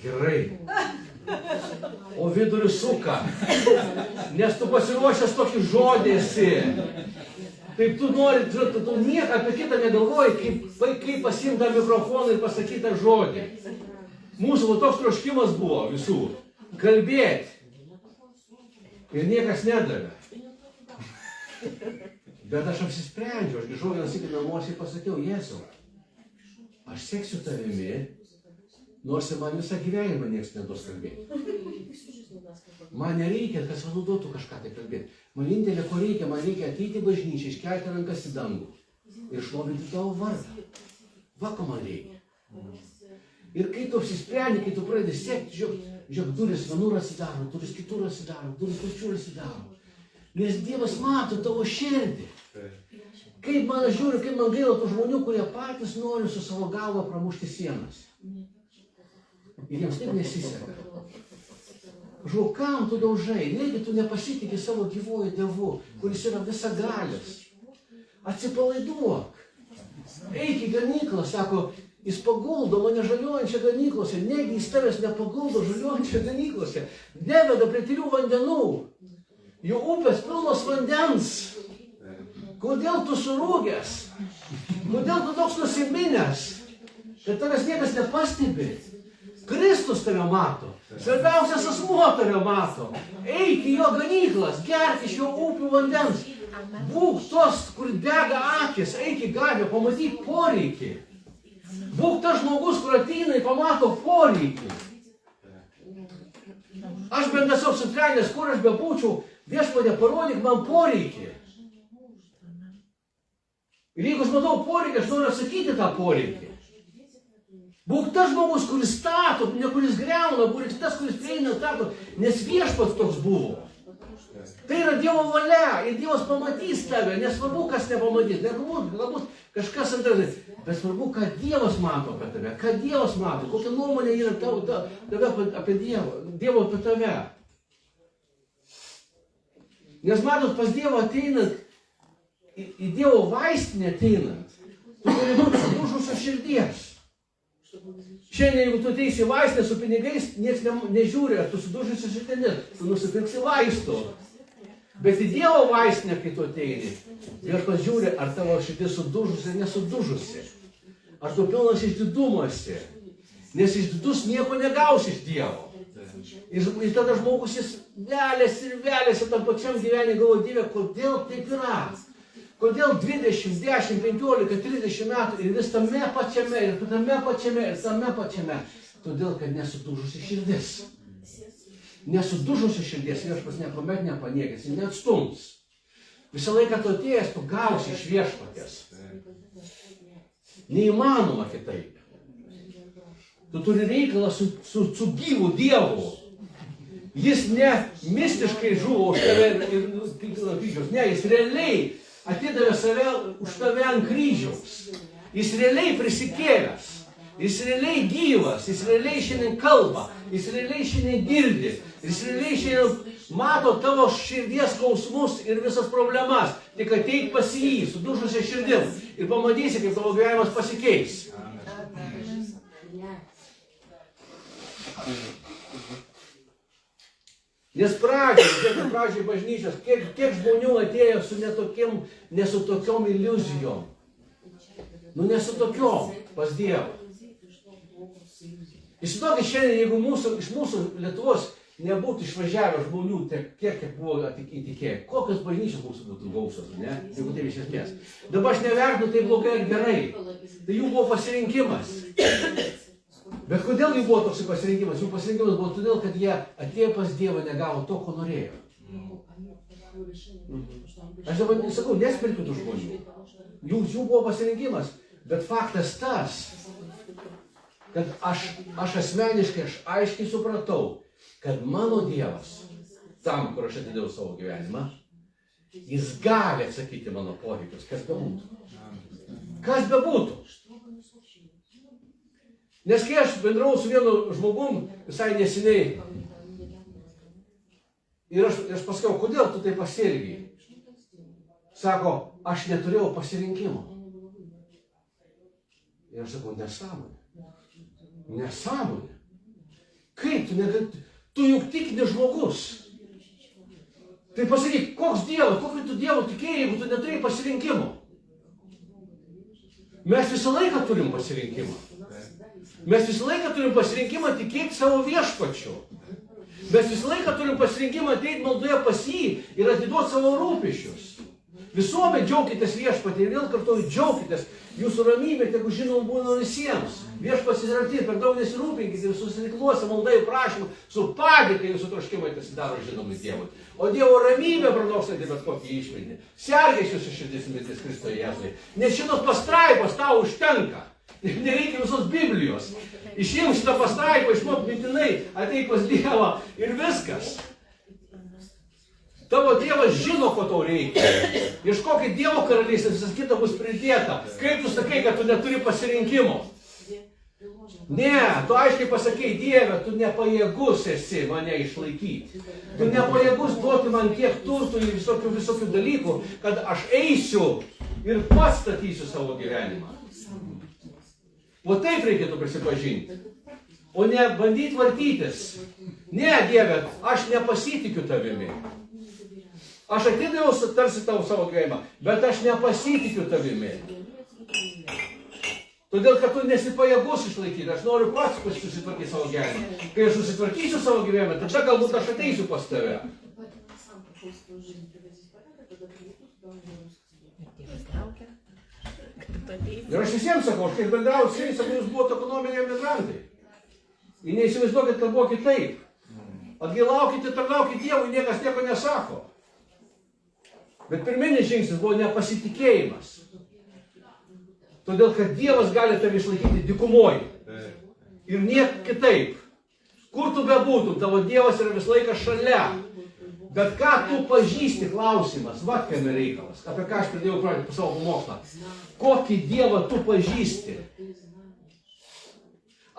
Gerai. O vidurius suka, nes tu pasiruošęs tokį žodį esi. Taip tu nori, tu nieko apie kitą negalvoji, kaip pasiimti tą mikrofoną ir pasakyti tą žodį. Mūsų toks troškimas buvo visų. Kalbėti. Ir niekas nedavė. Bet aš apsisprendžiau, aš grįžau vieną sykį namuose ir pasakiau, Jėzau, aš seksiu tavimi, nors ir man visą gyvenimą nieks neduos kalbėti. Man nereikia, kas man duotų kažką tai kalbėti. Man vienintelė, ko reikia, man reikia ateiti į bažnyčią, iškelti rankas į dangų ir šlovinti tavo vardą. Va, ko man reikia. Ir kai tu apsisprendi, kai tu pradedi sekti, žiūrėk, duris vienur atsidaro, duris kitur atsidaro, duris trečiur atsidaro. Nes Dievas mato tavo širdį. Kaip man žiūri, kaip man gaila tų žmonių, kurie patys nori su savo galva pramušti sienas. Ir jiems taip nesiseka. Žinau, kam tu daužai? Negi tu nepasitikė savo gyvuoju Dievu, kuris yra visagalis. Atsipalaiduok. Eik į ganyklą, sako, jis paguldo mane žaliuojančią ganyklose. Negi jis tavęs nepaguldo žaliuojančią ganyklose. Neveda prie tylių vandenų. Jų upės pilnos vandens. Kodėl tu surūgęs? Kodėl tu toks nusiminęs? Kad tavęs niekas nepastebi. Kristus tave mato. Svarbiausias asmuo tave mato. Eik į jo ganyklas, gerk iš jo upių vandens. Būk tos, kur dega akis, eik į gatvę, pamatyk poreikį. Būk tas žmogus, kur ateina ir pamato poreikį. Aš bent esu apsisprendęs, kur aš bebūčiau, Viešpatie, parodyk man poreikį. Ir jeigu aš matau poreikį, aš noriu atsakyti tą poreikį. Būk tas žmogus, kuris stato, ne kuris greuna, būk tas, kuris prieina stato, nes Viešpats toks buvo. Tai yra Dievo valia ir Dievas pamatys tave, nesvarbu, kas nepamatys, galbūt kažkas antras, bet svarbu, ką Dievas mato apie tave, ką Dievas mato, kokia nuomonė yra tave apie Dievo apie tave. Nes matot, pas Dievą ateinant, į Dievo vaistinę ateinant, tu turi būti sudužusios širdies. Šiandien, jeigu tu ateisi į vaistinę su pinigais, niekas nežiūri, ar tu sudužusi širdis, tu nusipirksi vaistų. Bet į Dievo vaistinę, kai tu ateini, Viešpats žiūri, ar tavo širdis sudužusi ar nesudužusi. Ar tu pilnas išdidumuose. Nes išdidus nieko negausi iš Dievo. Ir tada žmogus jis veliasi tam pačiam gyvenime, galvoja, Dieve, kodėl taip yra? Kodėl 20, 10, 15, 30 metų ir vis tame pačiame, ir tame pačiame. Todėl, kad nesudužusi širdis. Nesudužusi širdis Viešpats niekuomet nepaniekės, jis neatstums. Visą laiką tu atėjęs, tu gausi iš Viešpatės. Neįmanoma kitaip. Tu turi reikalą su gyvu Dievu. Jis ne mistiškai žuvo už tave ir kryžiaus. Ne, jis realiai atidavė save už tave ant kryžiaus. Jis realiai prisikėlęs. Jis realiai gyvas. Jis realiai šiandien kalba. Jis realiai šiandien girdi. Jis realiai šiandien mato tavo širdies skausmus ir visas problemas. Tik ateik pas jį, sudužusia širdim. Ir pamatysi, kaip tavo gyvenimas pasikeis. Nes pradžiai bažnyčios, kiek žmonių atėjo su ne su tokiom iliuzijom. Ne su tokiom pas Dievą. Įsivaizduokit šiandien, jeigu iš mūsų Lietuvos nebūtų išvažiavę žmonių, kiek buvo įtikėję, kokios bažnyčios mūsų būtų gausios, ne? Jeigu taip iš esmės. Dabar aš nevertinu tai blogai ir gerai. Tai jų buvo pasirinkimas. Bet kodėl jų buvo toks pasirinkimas? Jų pasirinkimas buvo todėl, kad jie atėjo pas Dievą, negavo to, ko norėjo. Aš dabar sakau, nespirkiu tų žmonių. Jų buvo pasirinkimas. Bet faktas tas, kad aš asmeniškai, aš aiškiai supratau, kad mano Dievas, tam, kur aš atidėjau savo gyvenimą, jis gali atsakyti mano poreikius, kas bebūtų. Kas bebūtų. Nes kai aš bendravau su vienu žmogum visai neseniai ir aš pasakiau, kodėl tu taip pasielgiai? Sako, aš neturėjau pasirinkimo. Ir aš sakau, nesąmonė. Nesąmonė. Kaip tu negali? Tu juk tik ne žmogus. Tai pasakyk, koks Dievas, kokį tu Dievo tikėjai, jeigu tu neturėjai pasirinkimo? Mes visą laiką turim pasirinkimą. Mes visą laiką turim pasirinkimą tikėti savo Viešpačiu. Mes visą laiką turim pasirinkimą ateiti maldoje pas jį ir atiduoti savo rūpesčius. Visuomet džiaukitės Viešpatį ir vėl kartuoju, džiaukitės. Jūsų ramybė, tegu žinom, būna visiems. Viešpats yra arti, per daug nesirūpinkite visus reikaluose, maldai, prašymų, su padėka jūsų troškimai pasidaro žinomi Dievui. O Dievo ramybė pranokstanti bet kokį išmintį. Sergės jūsų širdis mintis Kristoje Jėzuje. Nes šitos pastraipos tau užtenka. Nereikia visos Biblijos. Išimk šitą pastraipą, išmok mintinai, ateik pas Dievą ir viskas. Tavo Dievas žino, ko tau reikia. Ieškokit Dievo karalystės, visas kita bus pridėta. Kaip tu sakai, kad tu neturi pasirinkimo? Ne, tu aiškiai pasakei, Dieve, tu nepajėgus esi mane išlaikyti. Tu nepajėgus duoti man tiek turtų ir visokių dalykų, kad aš eisiu ir pats statysiu savo gyvenimą. O taip reikėtų prisipažinti. O ne bandyti vartytis. Ne, Dieve, aš nepasitikiu tavimi. Aš atidaviau tarsi tau savo gyvenimą, bet aš nepasitikiu tavimi. Todėl, kad tu nesi pajėgus išlaikyti. Aš noriu pats susitvarkyti savo gyvenimą. Kai aš susitvarkysiu savo gyvenimą, tada galbūt aš ateisiu pas tave. Ir aš visiems sakau, aš kai bendrauju su jais, sakau, jūs buvote ekonominiai migrantai. Ir neįsivaizduokit, kad buvo kitaip. Atgailaukite, tarnaukite Dievui, niekas nieko nesako. Bet pirminis žingsnis buvo nepasitikėjimas. Todėl, kad Dievas gali tave išlaikyti dykumoje. Ir niek kitaip. Kur tu bebūtum, tavo Dievas yra visą laiką šalia. Bet ką tu pažįsti, klausimas, va kame reikalas, apie ką aš pradėjau pradėti po savo pamokslą. Kokį Dievą tu pažįsti?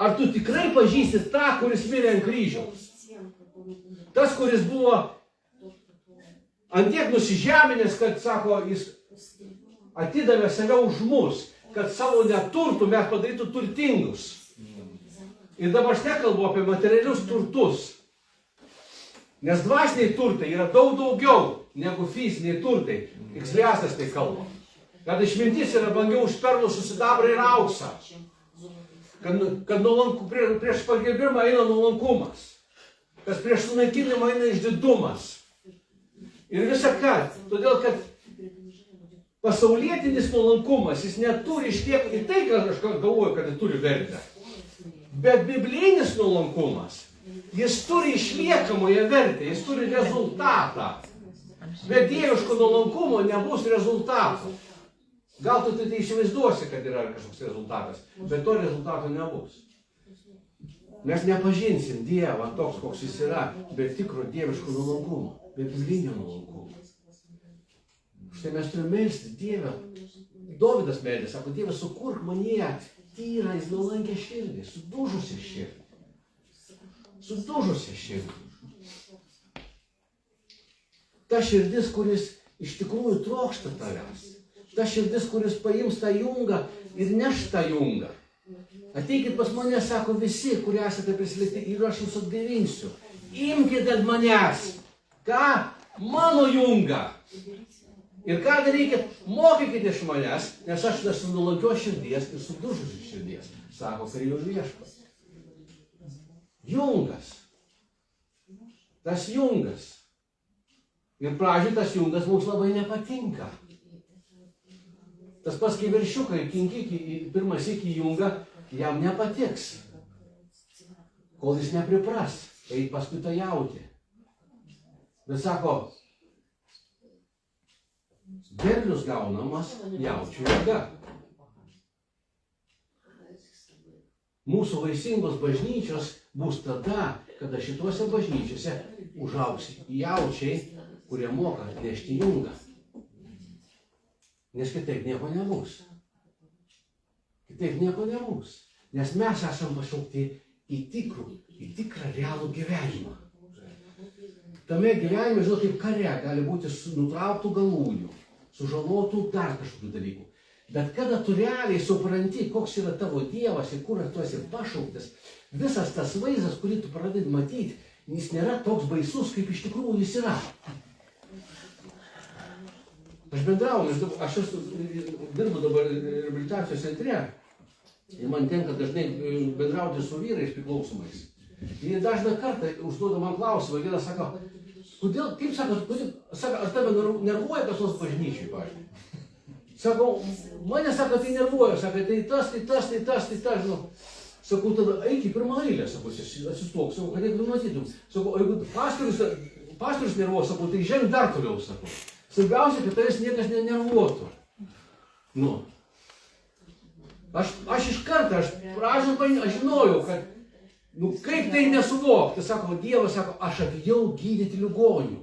Ar tu tikrai pažįsti tą, kuris mirė ant kryžiaus? Tas, kuris buvo antiek nusižeminęs, kad, sako, jis atidavė save už mus, kad savo neturtų mes padarytų turtingus. Ir dabar aš nekalbu apie materialius turtus. Nes dvasiniai turtai yra daug daugiau negu fiziniai turtai. Ekskliastas tai kalba. Kad išmintis yra brangiau už perlus, sidabrą ir auksą. Kad prieš pagerbimą eina nuolankumas. Kas prieš sunaikinimą eina išdidumas. Ir visa ką. Todėl, kad pasaulietinis nuolankumas, jis neturi ištiek į tai, kad aš galvoju, kad jis turi vertę. Bet biblinis nuolankumas, jis turi išliekamąją vertę, jis turi rezultatą. Be dieviško nuolankumo nebus rezultato. Gal tu tai įsivaizduosi, kad yra kažkoks rezultatas, bet to rezultato nebus. Mes nepažinsim Dievą toks, koks jis yra, be tikro dieviško nuolankumo, be biblinio nuolankumo. Štai mes turime melsti Dievą. Dovydas meldė, sako, Dievas, sukurk manyje tyrą ir nuolankę širdį, sudužusią širdį. Sudužusią širdį. Ta širdis, kuris iš tikrųjų trokšta tavęs. Ta širdis, kuris paims tą jungą ir neš tą jungą. Ateikit pas mane, sako, visi, kurie esate prisilėti, ir aš jūs atgaivinsiu. Imkite ant manęs. Ką? Mano jungą. Ir ką darykit? Mokykite iš manęs, nes aš esu nuolankios širdies ir sudužusios širdies, sako kareivių viešpats. Jungas. Tas jungas. Ir pradžioj tas jungas mums labai nepatinka. Tas pats, kai veršiukai kinkyk pirmas iki jungą, jam nepatiks. Kol jis nepripras, tai paskui tą jauti. Bet sako, derlius gaunamas jaučių jėga. Mūsų vaisingos bažnyčios bus tada, kada šituose bažnyčiose užaugs jaučiai, kurie moka nešti jungą. Nes kitaip nieko nebus. Kitaip nieko nebus. Nes mes esam pašaukti į tikrą realų gyvenimą. Tame gyvenime, žinot, kaip kare gali būti nutrauktų galūnių, sužalotų dar kažkokių dalykų. Bet kada tu realiai supranti, koks yra tavo Dievas ir kur tu esi pašauktas, visas tas vaizdas, kurį tu pradedi matyti, jis nėra toks baisus, kaip iš tikrųjų jis yra. Aš bendrauju, aš dirbu dabar reabilitacijos centre ir man tenka dažnai bendrauti su vyrais priklausomais. Jie dažną kartą užduoda man klausimą, vienas sako, kodėl, kaip sako, ar tave nervuoja kas nors bažnyčiai, pavyzdžiui? Sako, mane sako, tai nervuoja, sako, tai tas, žinau. Sakau, tada eik į pirmą eilę, sako, atsistok, sako, kad jeigu matytum. Sako, jeigu pastorius nervuoja, sako, tai ženk dar toliau, sako. Svarbiausia, kad tavęs niekas nenervuotų. Nu. Aš iš karto, aš žinojau, kad, kaip tai nesuvokti, sako, Dievas sako, aš atėjau gydyti ligonių.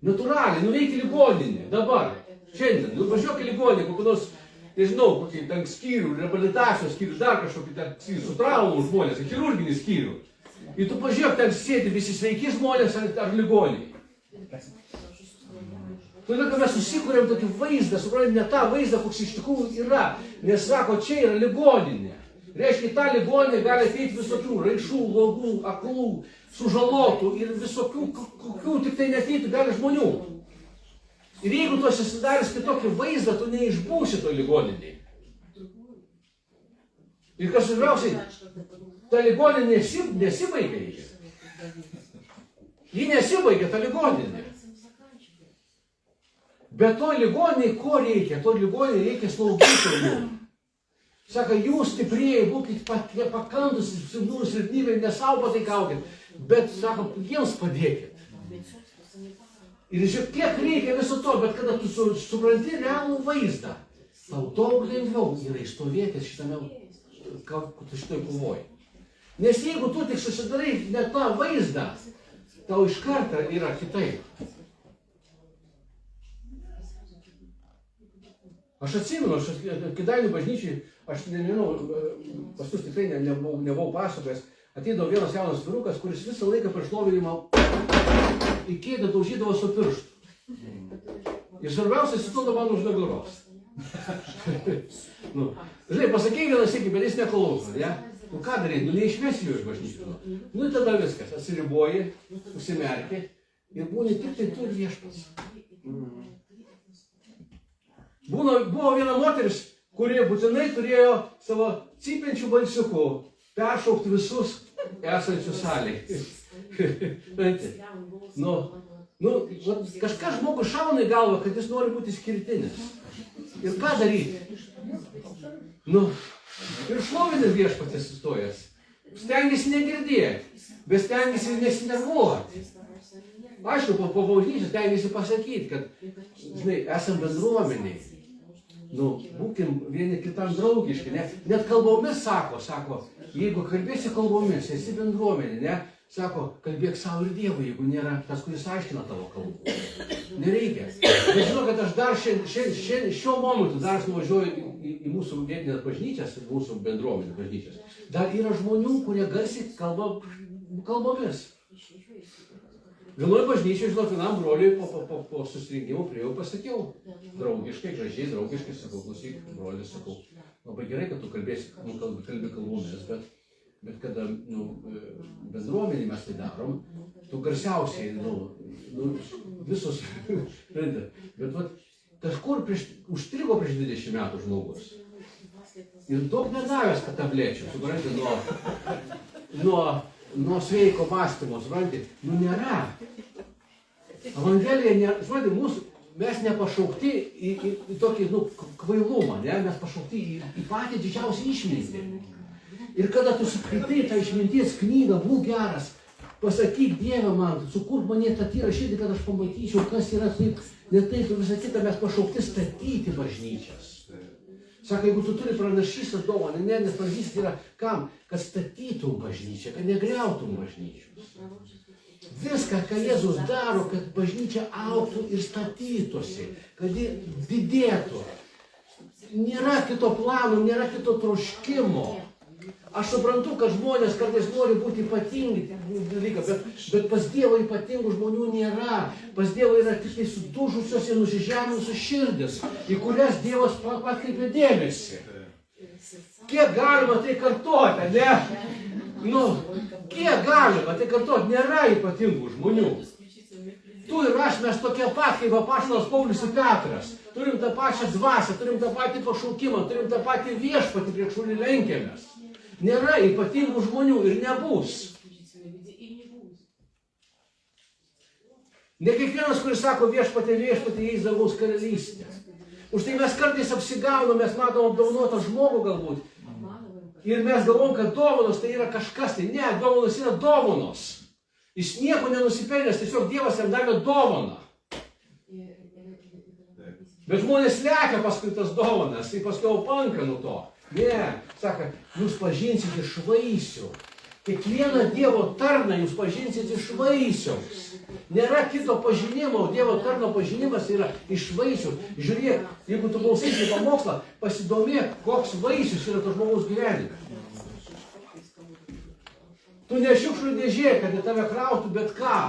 Natūraliai, nuveikti ligoninę, dabar, šiandien, važiuok į ligoninę, kokį nors, nežinau, kokį ten skyrių, reabilitacijos skyrių, dar kažkokį ten skyrių, su traumų žmonės, chirurginį skyrių. Ir tu pažiūrėk, ten sėdi visi sveiki žmonės ar ligoniai. Todėl, kad mes susikūrėm tokį vaizdą, suprantate, ne tą vaizdą, koks iš tikrųjų yra. Nes sako, čia yra ligoninė. Reiškia, tą ligoninę gali ateiti visokių raišų, logų, aklų, sužalotų ir visokių, kokių tik tai neteitų gali žmonių. Ir jeigu tu esi sudaręs kitokį vaizdą, tu neišbūsi to ligoninėje. Ir kas svarbiausiai, ta ligoninė nesibaigia. Ji nesibaigia, ta ligoninė. Bet to ligoniniai ko reikia? To ligoniniai reikia slaugytojų. Sako, jūs stiprieji, būkit pakandus, silpnybė, ne savo pataikaukit, bet, sako, jiems padėkit. Ir žiūrėk, kiek reikia viso to, bet kada tu supranti realų vaizdą, tau daug lengviau yra išstovėti šitoj kovoj. Nes jeigu tu tik susidarai ne tą vaizdą, tau iš karto yra kitaip. Aš atsimenu, Kėdainių bažnyčiai, aš nežinau, pas jūs tikrai nebuvau pasakojęs, ateidavo vienas jaunas vyrukas, kuris visą laiką prieš šlovinimą į kėdę daužydavo su pirštu. Ir svarbiausia, atsitoldo man už nugaros. Žinai, pasakei vieną sykį, bet jis neklauso, ne? Nu ką daryti, neišmesi jų iš bažnyčių. Nu tada viskas, atsiriboji, užsimerki ir būni tik tai tu ir viešpats. Buvo viena moteris, kurie būtinai turėjo savo cypiančių balsiukų peršaukti visus esančius salėje. Kažkas žmogus šauna į galvą, kad jis nori būti išskirtinis. Ir ką daryti? Ir šlovinės viešpatės sustojęs. Stengiasi negirdėti, bet stengiasi nesinervuoti. Aišku, po bažnyčios stengiasi pasakyti, kad, žinai, esam bendruomeniai. Būkim vieni kitam draugiški, ne? Net kalbomis sako, jeigu kalbėsi kalbomis, esi bendruomenė, ne? Sako, kalbėk savo ir Dievui, jeigu nėra tas, kuris aiškina tavo kalbą. Nereikia. Bet žinau, kad aš dar šiuo momentu dar nuvažiuoju į mūsų vietinės bažnyčias, mūsų bendruomenės bažnyčias. Dar yra žmonių, kurie garsiai kalba kalbomis. Vienoje bažnyčioje, žinot, vienam broliui po susirinkimo prie jau pasakiau. Draugiškai, gražiai, draugiškai, sakau, klausyk, brolis, sakau, labai gerai, kad tu kalbi kalbomis, bet kada bendruomenį mes tai darom, tu garsiausiai, visus, bet kažkur užstrigo prieš 20 metų žmogus. Ir daug nedavęs, kad tablečių, supranti, nuo sveiko mąstymo, supranti, nėra. Evangelija, supranti, mes nepašaukti į tokį, kvailumą, ne? Mes pašaukti į patį didžiausią išmintį. Ir kada tu skaitai tą išminties knygą, būk geras, pasakyk Dieve man, sukurk mane tą tyrą širdį, kad aš pamatyčiau, kas yra taip, ne taip ir visą kitą, mes pašaukti statyti bažnyčias. Sako, jeigu tu turi pranašystės dovaną, nes pranašystė yra kam? Kad statytum bažnyčią, kad negriautum bažnyčios. Viską, ką Jėzus daro, kad bažnyčia augtų ir statytųsi, kad ji didėtų. Nėra kito plano, nėra kito troškimo. Aš suprantu, kad žmonės kartais nori būti ypatingi dalykai, bet pas Dievą ypatingų žmonių nėra. Pas Dievą yra tik tai sudužusios ir nusižeminusios širdis, į kurias Dievas pakreipia dėmesį. Kiek galima tai kartoti, ne? Kiek galima tai kartoti, nėra ypatingų žmonių. Tu ir aš, mes tokie pat, kaip apaštalas Paulius ir Petras. Turim tą pačią dvasią, turim tą patį pašaukimą, turim tą patį viešpatį, prieš kurį lenkiamės. Nėra ypatingų žmonių ir nebus. Ne kiekvienas, kuris sako viešpatė, eis dangaus karalystę. Už tai mes kartais apsigaunam, mes matom apdovanotą žmogų galbūt. Ir mes galvom, kad dovanos tai yra kažkas. Tai ne, dovanos yra dovanos. Jis nieko nenusipelnęs, tiesiog Dievas jam davė dovaną. Bet žmonės lekia paskui tas dovanas, tai paskui aupanka nuo to. Ne, sako, jūs pažinsit iš vaisių. Kiekvieną Dievo tarną jūs pažinsit iš vaisiaus. Nėra kito pažinimo, Dievo tarno pažinimas yra iš vaisių. Žiūrėk, jeigu tu klausysi pamokslą, pasidomėk, koks vaisius yra to žmogaus gyvenime. Tu nešiukšlių dėžė, kad į tave krautų bet ką.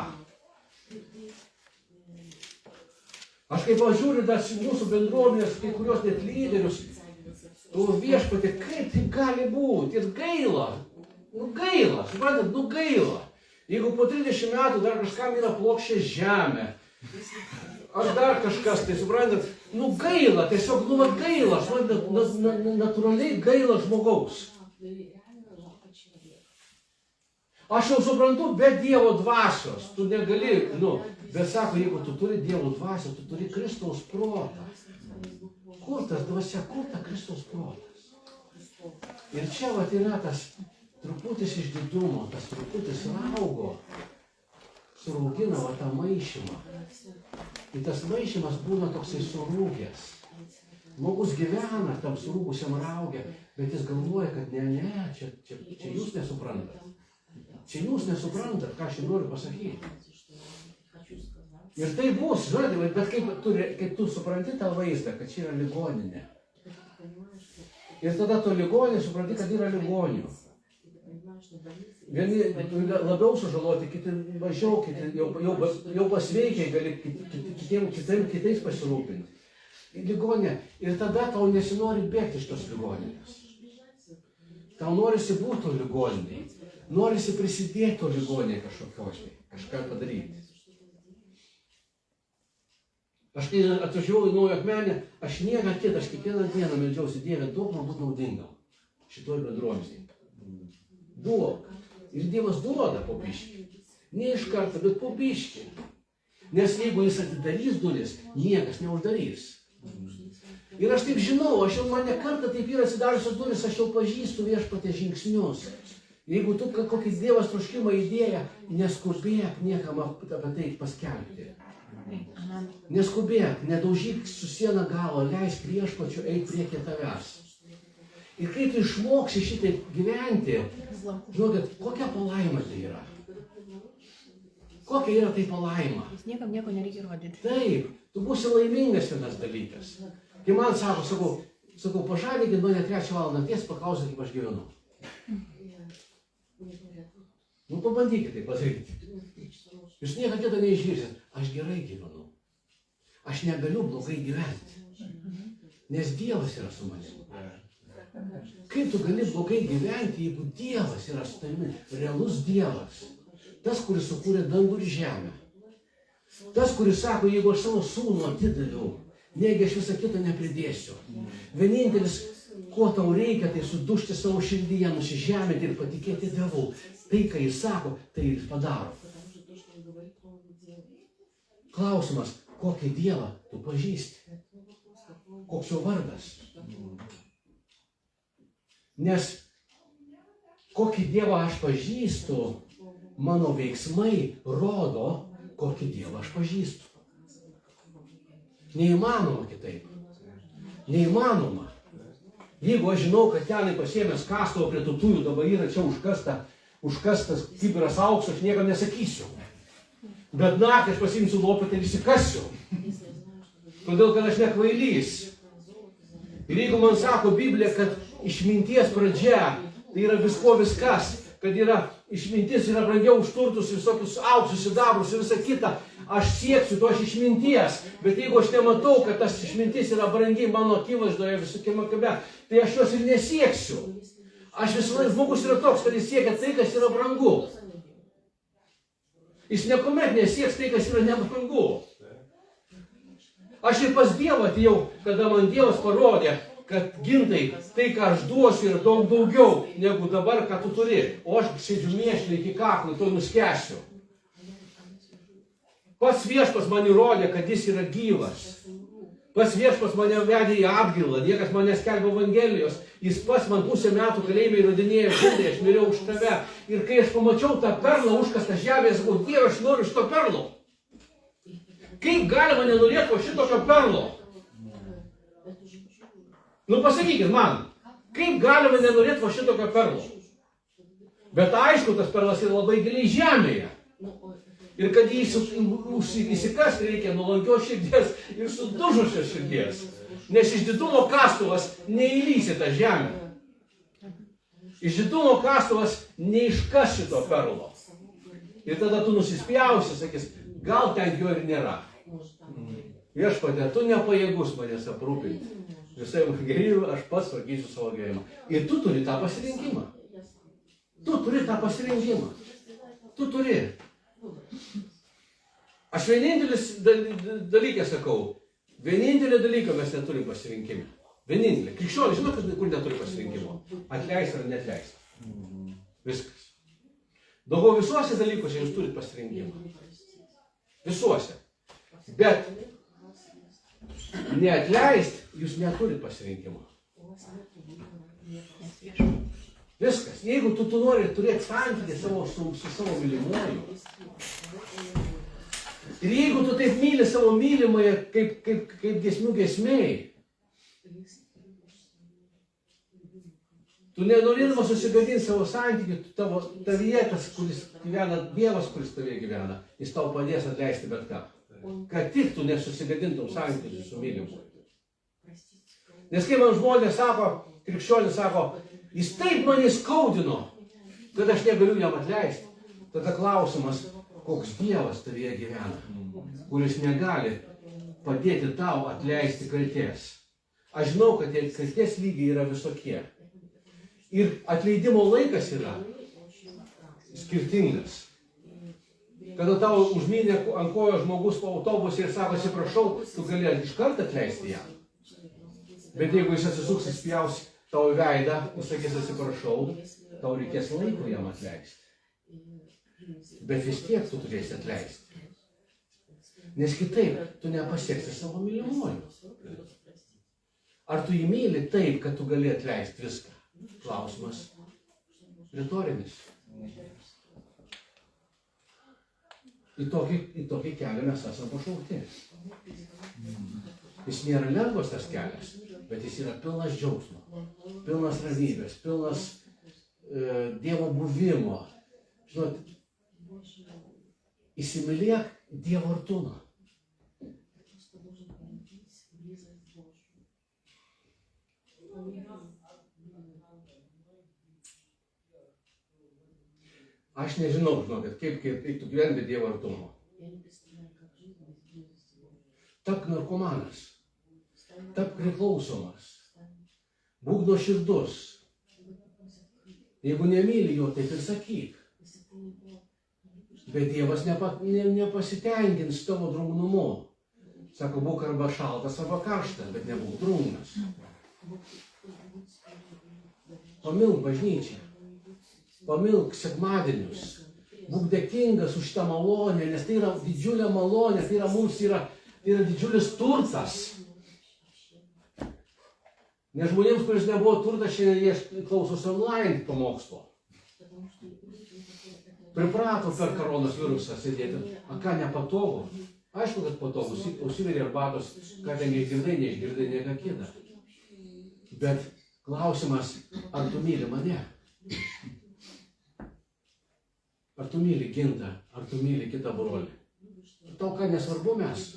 Aš kaip pažiūriu mūsų bendruomenės, kai kurios net lyderius, tu viešpatė, kaip tai gali būti? Ir gaila. Gaila, suprantat, gaila. Jeigu po 30 metų dar kažkam yra plokščia žemė, ar dar kažkas, tai suprantat, gaila, tiesiog gaila, suprantat, natūraliai gaila žmogaus. Aš jau suprantu, be Dievo dvasios, tu negali, bet sako, jeigu tu turi Dievo dvasią, tu turi Kristaus protą. Kur tas dvasia, kur ta Kristaus protas? Ir čia yra tas truputis išdidumo, tas truputis raugo, suraugina tą maišymą. Ir tas maišymas būna toksai surūgęs. Žmogus gyvena tam surūgusiam raugė, bet jis galvoja, kad čia jūs nesuprantat. Čia jūs nesuprantat, ką aš noriu pasakyti. Ir tai bus, žinai, bet kai tu supranti tą vaizdą, kad čia yra ligoninė. Ir tada to ligoninė supranti, kad yra ligonių. Vieni labiau sužaloti, kiti mažiau, kiti jau pasveikiai gali kitais pasirūpinti. Ligoninė. Ir tada tau nesinori bėgti iš tos ligoninės. Tau norisi būti ligoninėje. Norisi prisidėti to ligoninėje kažką padaryti. Aš kai atvažiavau į Naują Akmenę, aš nieko kitą, aš kiekvieną dieną meldžiausi Dieve, duok man būti naudingam šitoj bendruomenėj. Duok. Ir Dievas duoda po biškį. Ne iš karto, bet po biškį. Nes jeigu jis atidarys duris, niekas neuždarys. Ir aš taip žinau, man ne kartą taip yra atsidariusios duris, aš jau pažįstu Viešpaties žingsnius. Jeigu tu kokį Dievas troškimą idėją, neskubėk niekam apie tai paskelbti. Neskubėk, nedaužyk su siena galo, leisk Viešpačiu eiti priekį tavęs. Ir kai tu išmoksi šitaip gyventi, žinokit, kokia palaima tai yra? Kokia yra tai palaima? Niekam nieko nereikia rodyti. Taip, tu būsi laimingas vienas dalykas. Kai man sakau, pažadėkit nuo 3 valandą nakties, paklausykit, kaip aš gyvenu. Nu, pabandykit tai padaryti. Jūs nieko kito neišgirsit. Aš gerai gyvenu. Aš negaliu blogai gyventi. Nes Dievas yra su manimi. Kaip tu gali blogai gyventi, jeigu Dievas yra su tavimi? Realus Dievas. Tas, kuris sukūrė dangų ir žemę. Tas, kuris sako, jeigu aš savo sūnų atidaviau, negi aš visą kitą nepridėsiu. Vienintelis, ko tau reikia, tai sudužti savo širdyje, nusižeminti ir patikėti Dievu. Tai, ką jis sako, tai jis padaro. Klausimas, kokį Dievą tu pažįsti? Koks jo vardas? Nes kokį Dievą aš pažįstu, mano veiksmai rodo, kokį Dievą aš pažįstu. Neįmanoma kitaip. Neįmanoma. Jeigu aš žinau, kad tenai pasiėmęs kastuvą prie tutųjų, dabar yra čia užkastas kibiras aukso, aš niekam nesakysiu. Bet naktį aš pasiimsiu lopetą ir įsikasiu. Todėl, kad aš nekvailys. Ir jeigu man sako Biblija, kad išminties pradžia, tai yra visko viskas, kad yra išmintis yra brangiau už turtus, visokius auksus, sidabrus ir visą kitą, aš sieksiu tos išminties. Bet jeigu aš nematau, kad tas išmintis yra brangi mano akivaizdoje visokiame kabe, tai aš jos ir nesieksiu. Aš visą žmogus yra toks, kad jis siekia tai, kas yra brangu. Jis niekuomet nesieks tai, kas yra nebrangu. Aš ir pas Dievą atėjau, kada man Dievas parodė, kad Gintai, tai, ką aš duosiu, yra daug daugiau negu dabar, ką tu turi. O aš sėdžiu mėšlį iki kaklo, to nuskęsiu. Pats Viešpas man įrodė, kad jis yra gyvas. Pats Viešpas mane vedė į atgailą, niekas man neskelbė Evangelijos. Jis pats man 5 metų kalėjime įrodinėjo, žinai, aš miriau už tave. Ir kai aš pamačiau tą perlą užkastą žemėje, sakau, Dieve, aš noriu šito perlo. Kaip galima nenorėti šitokio perlo? Nu pasakykit man, kaip galima nenorėti šitokio perlo? Bet aišku, tas perlas yra labai giliai žemėje. Ir kad jį įsikasti reikia nuolankios širdies ir sudužusios širdies. Nes iš didumo kastuvas neįlys į tą žemę. Iš didumo kastuvas neiškas šito perlo. Ir tada tu nusispjausi, sakys, gal ten jo ir nėra. Viešpatie, tu nepajėgus manęs aprūpinti. Visai geriau aš pats tvarkysiu savo gyvenimą. Ir tu turi tą pasirinkimą. Tu turi tą pasirinkimą. Tu turi. Aš vienintelis dalyką sakau. Vienintelį dalyką mes neturim pasirinkimą. Vienintelį. Krikščionis, žinot, kur neturi pasirinkimo? Atleisti ar neatleisti. Viskas. Daugiau visuose dalykuose jūs turit pasirinkimą. Visuose. Bet neatleisti jūs neturit pasirinkimo. Viskas. Jeigu tu nori turėti santykį su savo mylimuoju. Ir jeigu tu taip myli savo mylimąją, kaip giesmių giesmėjai, tu nenorėdamas susigadinti savo santykį, tavyje tas, kuris gyvena, Dievas, kuris tavyje gyvena, jis tau padės atleisti bet ką. kad tik tu nesusigadintum santykių su mylimu. Nes kai man žmonės sako, krikščionis sako, jis taip mane skaudino, kad aš negaliu jam atleisti. Tada klausimas, koks Dievas tavyje gyvena, kuris negali padėti tau atleisti kaltės. Aš žinau, kad kaltės lygiai yra visokie. Ir atleidimo laikas yra skirtingas. Kada tau užmynė ant kojo žmogus po autobusą ir sako, atsiprašau, tu gali iš karto atleisti jam. Bet jeigu jis atsisuks, jis spjaus tau į veidą, jis sakys atsiprašau, tau reikės laiko jam atleisti. Bet vis tiek tu turėsi atleisti. Nes kitaip tu nepasieksi savo mylimuoju. Ar tu jį myli taip, kad tu gali atleisti viską? Klausimas retorinis. Į tokį kelią mes esame pašaukti. Jis nėra lengvas tas kelias, bet jis yra pilnas džiaugsmo, pilnas ramybės, pilnas Dievo buvimo. Žinot, įsimylėk Dievo artumą. Aš nežinau, žinokit, kaip tu gyventi Dievo artumo. Tapk narkomanas, tapk priklausomas, būk nuoširdus. Jeigu nemyli jo, taip ir sakyk. Bet Dievas nepasitenkins tavo drungnumu. Sako, būk arba šaltas, arba karštas, bet nebūk drungnas. Pamilk bažnyčią. Pamilk sekmadienius. Būk dėkingas už šitą malonę, nes tai yra didžiulė malonė, tai yra mums yra didžiulis turtas. Nes žmonėms, kuris nebuvo turtas, šiandien jie klausosi online pamokslo. Priprato per koronos virusą sėdėti. A ką, nepatogu? Aišku, kad patogu. Užsiveri arbatos, ką ten išgirdai, neišgirdai, nieko kita. Bet klausimas, ar tu myli mane? Ar tu myli Gintą? Ar tu myli kitą brolį? Tau ką nesvarbu mes?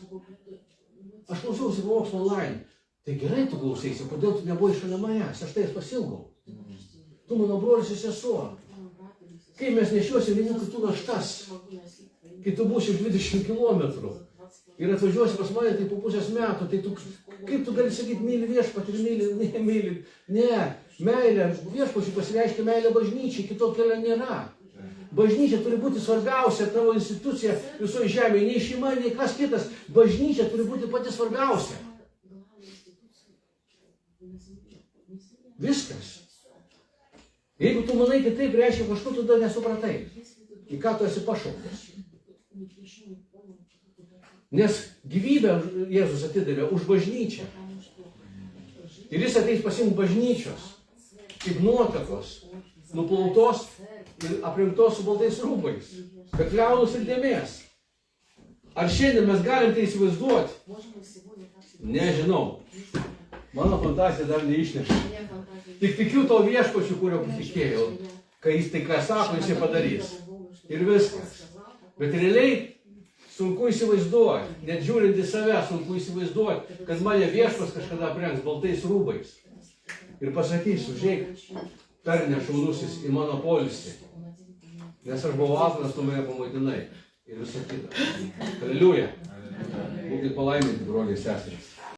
Aš klausiausi pamokslo online. Tai gerai tu klausaisi, kodėl tu nebuvai šalia manęs? Aš tai pasilgau. Tu mano brolis ir sesuo. Kai mes nešiosim vieni kitų naštas, kai tu būsi už 20 kilometrų ir atvažiuosi pas mane, tai po pusės metų, tai tu, kaip tu gali sakyti, myli viešpatį ir myli? Ne, meilė viešpačiui pasireiškia meilė bažnyčiai, kito kelio nėra. Bažnyčia turi būti svarbiausia tavo institucija visoje žemėje, nei šeima, nei kas kitas. Bažnyčia turi būti pati svarbiausia. Viskas. Jeigu tu manai kitaip, reiškia, kažko tu dar nesupratai. Į ką tu esi pašauktas. Nes gyvybę Jėzus atidavė už bažnyčią. Ir jis ateis pasiimti bažnyčios, kaip nuotakos, nuplautos ir aprinktos su baltais rūbais, kad liaunus ir dėmės. Ar šiandien mes galim tai įsivaizduoti? Nežinau. Mano fantazija dar neišneša. Tik tikiu to viešpačiu, kurio patikėjau. Kai jis tai ką sako, jis padarys. Ir viskas. Bet realiai sunku įsivaizduoti, net žiūrint į save, sunku įsivaizduoti, kad mane viešpas kažkada aprengs baltais rūbais. Ir pasakys, užeik, tarne šaunusis į mano poilsį. Nes aš buvau alkanas, tu mane pamaitinai. Ir visą kitą. Aleliuja. Būkit palaiminti, broliai ir seserys.